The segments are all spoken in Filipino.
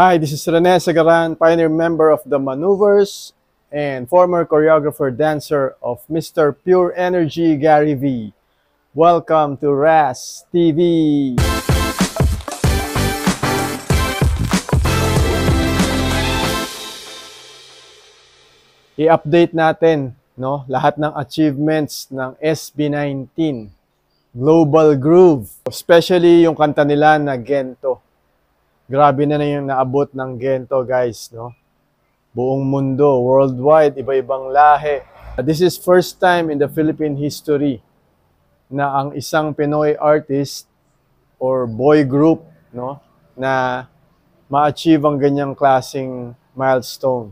Hi, this is Rene Sagaran, pioneer member of the Maneuvers and former choreographer-dancer of Mr. Pure Energy, Gary V. Welcome to RAS TV! I-update natin lahat ng achievements ng SB19, Global Groove, especially yung kanta nila na Gento. Grabe na yung naabot ng Gento, guys, Buong mundo, worldwide, iba-ibang lahi. This is first time in the Philippine history na ang isang Pinoy artist or boy group, na ma-achieve ang ganyang klaseng milestone.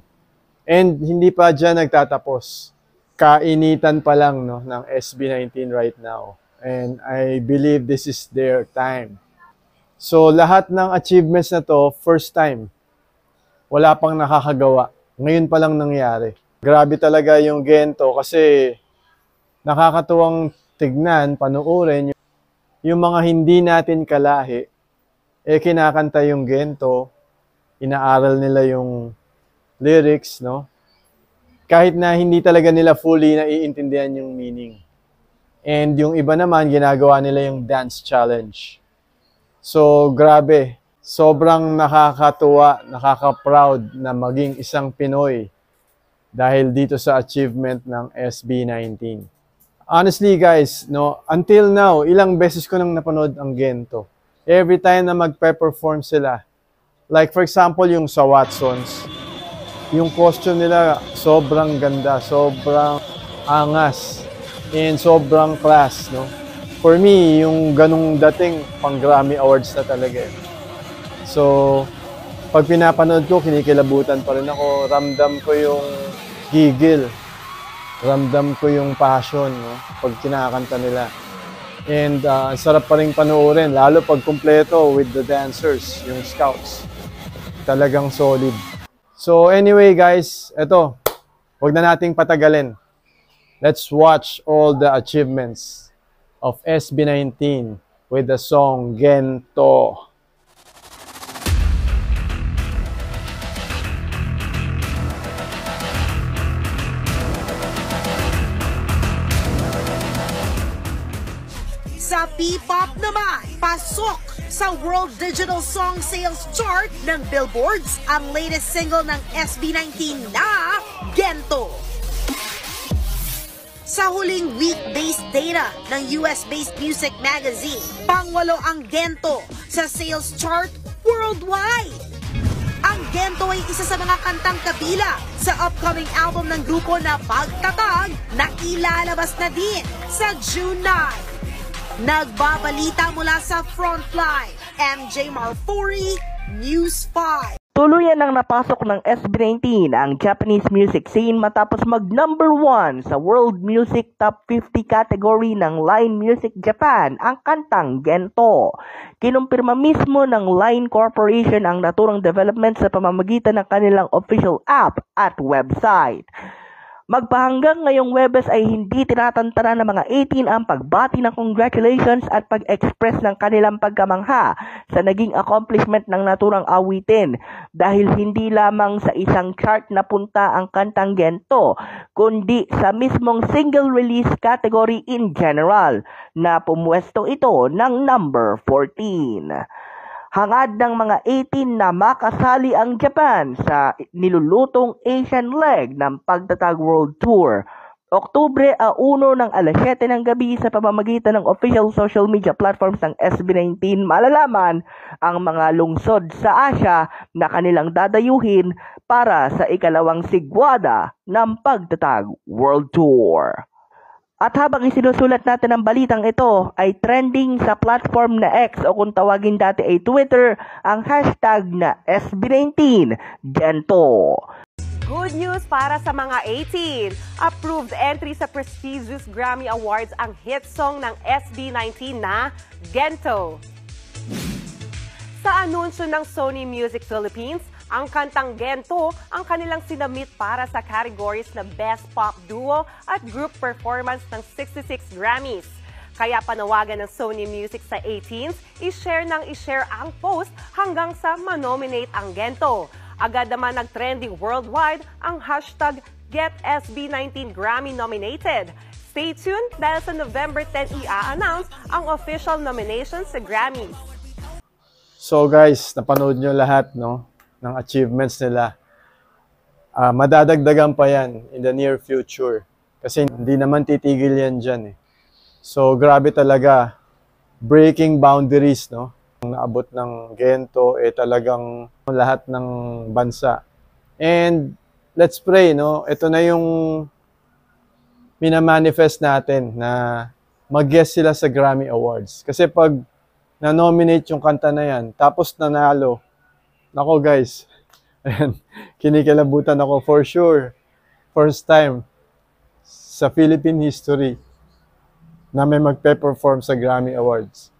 And hindi pa dyan nagtatapos. Kainitan pa lang ng SB19 right now. And I believe this is their time. So, lahat ng achievements na to, first time. Wala pang nakakagawa. Ngayon pa lang nangyari. Grabe talaga yung Gento kasi nakakatuwang tignan, panuorin. Yung mga hindi natin kalahi, kinakanta yung Gento, inaaral nila yung lyrics, Kahit na hindi talaga nila fully naiintindihan yung meaning. And yung iba naman, ginagawa nila yung dance challenge. So, grabe. Sobrang nakakatuwa, nakaka-proud na maging isang Pinoy dahil dito sa achievement ng SB19. Honestly, guys, until now, ilang beses ko nang napanood ang Gento. Every time na magpe-perform sila. Like, for example, yung sa Watsons, yung costume nila sobrang ganda, sobrang angas, and sobrang class, For me, yung ganung dating pang Grammy Awards na talaga. So, pag pinapanood ko, kinikilabutan pa rin ako. Ramdam ko yung gigil. Ramdam ko yung passion, pag kinakanta nila. And sarap pa rin panoorin, lalo pag kumpleto with the dancers, yung scouts. Talagang solid. So anyway guys, eto, huwag na nating patagalin. Let's watch all the achievements of SB19 with the song Gento. Sa P-pop naman, pasok sa World Digital Song Sales Chart ng Billboards ang latest single ng SB19 na Gento. Sa huling week-based data ng US-based music magazine, pangwalo ang Gento sa sales chart worldwide. Ang Gento ay isa sa mga kantang kabila sa upcoming album ng grupo na Pagtatag na ilalabas na din sa June 9. Nagbabalita mula sa Frontline, MJ Marfori, News 5. Tuluyan nang napasok ng SB19 ang Japanese music scene matapos mag-number 1 sa World Music Top 50 category ng Line Music Japan ang kantang Gento. Kinumpirma mismo ng Line Corporation ang naturang development sa pamamagitan ng kanilang official app at website. Magpahanggang ngayong Webes ay hindi tinatantara ng mga 18 ang pagbati ng congratulations at pag-express ng kanilang pagkamangha sa naging accomplishment ng naturang awitin dahil hindi lamang sa isang chart na punta ang kantang Gento kundi sa mismong single release category in general na pumuesto ito ng number 14. Hangad ng mga 18 na makasali ang Japan sa nilulutong Asian leg ng Pagtatag World Tour. Oktubre 1 ng alas 7 ng gabi sa pamamagitan ng official social media platforms ng SB19 malalaman ang mga lungsod sa Asia na kanilang dadayuhin para sa ikalawang sigwada ng Pagtatag World Tour. At habang isinusulat natin ang balitang ito, ay trending sa platform na X o kung tawagin dati ay Twitter, ang hashtag na SB19 Gento. Good news para sa mga 18. Approved entry sa prestigious Grammy Awards ang hit song ng SB19 na Gento. Sa anunsyo ng Sony Music Philippines, ang kantang Gento ang kanilang sinamit para sa categories na Best Pop Duo at Group Performance ng 66 Grammys. Kaya panawagan ng Sony Music sa 18s, i-share ang post hanggang sa manominate ang Gento. Agad naman nag-trending worldwide ang hashtag GetSB19 Grammy nominated. Stay tuned dahil sa November 10 i-announce ang official nominations sa Grammys. So guys, napanood nyo lahat no, ng achievements nila. Madadagdagan pa yan in the near future. Kasi hindi naman titigil yan dyan eh. So grabe talaga, breaking boundaries no. Ang naabot ng Gento talagang lahat ng bansa. And let's pray no, ito na yung minamanifest natin na mag-guest sila sa Grammy Awards. Kasi pag na-nominate yung kanta na yan, tapos nanalo, nako guys, ayan, kinikilabutan ako for sure. First time sa Philippine history na may magpe-perform sa Grammy Awards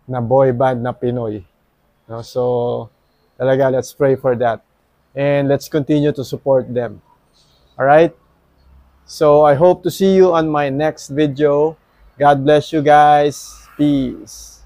na boy band na Pinoy. No? So, talaga, let's pray for that. And let's continue to support them. Alright? So, I hope to see you on my next video. God bless you guys. Peace.